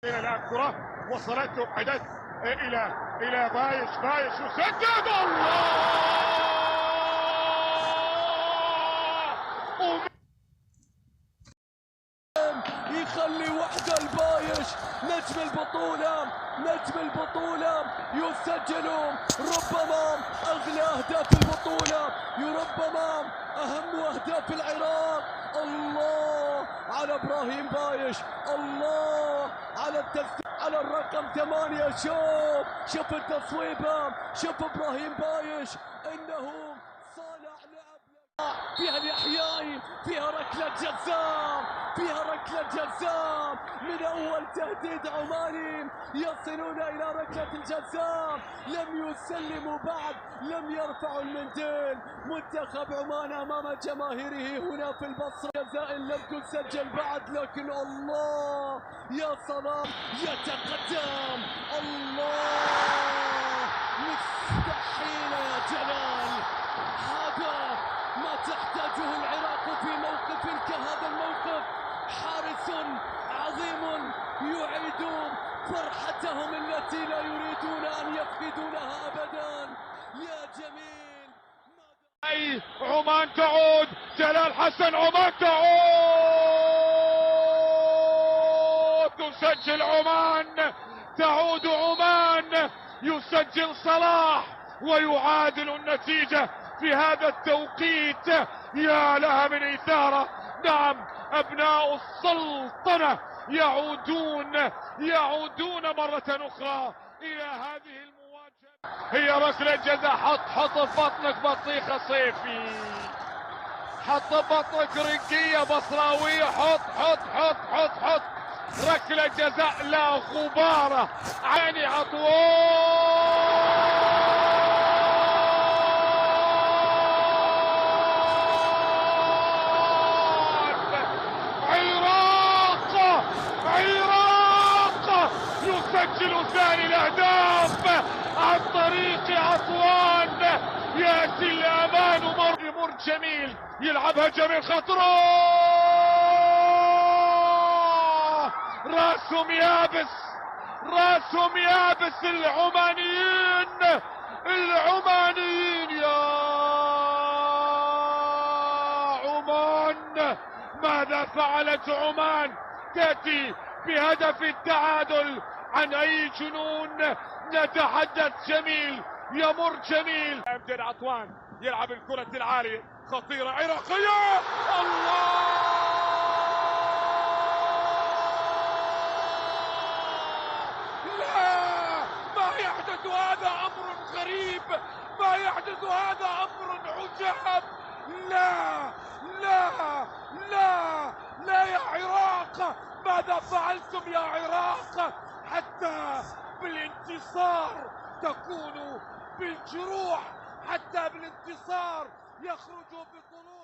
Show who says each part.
Speaker 1: الى الكرة وصلت وبعدت الى بايش يسدد. الله
Speaker 2: يخلي وحده البايش نجم البطولة يسجل ربما أغلى أهداف البطولة، ربما أهم أهداف العراق. الله على إبراهيم بايش، الله على التسديد على الرقم 8. شوف التصويبة، شوف إبراهيم بايش إنه صانع لعب. فيها اليحيوي، فيها ركلة جزاء من أول تهديد عماني، يصلون إلى ركلة الجزاء، لم يسلموا بعد، لم يرفعوا المنديل. منتخب عمان أمام جماهيره هنا في البصرة، جزاء لم تسجل بعد، لكن الله يا صلاح يتقدم. الله مستحيل يا جلال، هذا ما تحتاجه العراق في موقف كهذا الموقف. حارس عظيم يعيد فرحتهم التي لا يريدون أن يفقدونها أبدا. يا جميل،
Speaker 1: أي عمان تعود، جلال حسن، عمان تعود، تسجل عمان، تعود عمان، يسجل صلاح ويعادل النتيجة في هذا التوقيت. يا لها من إثارة. نعم، أبناء السلطنة يعودون مرة أخرى إلى هذه المواجهة. هي ركلة جزاء. حط في بطنك بطيخة صيفي، حط بطنك رنقية بصراوية، حط ركلة جزاء لا غبارة. عيني عطوان، عراق يسجل ثاني الاهداف عن طريق عطوان. ياتي الامان، مر جميل، يلعبها جميل، خطره، راسهم يابس العمانيين يا عمان. ماذا فعلت عمان؟ تأتي بهدف التعادل. عن أي جنون نتحدث؟ جميل، يمر جميل، أمجد عطوان يلعب الكرة العالية، خطيرة عراقية. الله، لا، ما يحدث هذا أمر غريب، ما يحدث هذا أمر عجاب. لا لا لا لا يا عراق، ماذا فعلتم يا عراق؟ حتى بالانتصار تكونوا بالجروح، حتى بالانتصار يخرجوا بطلوع.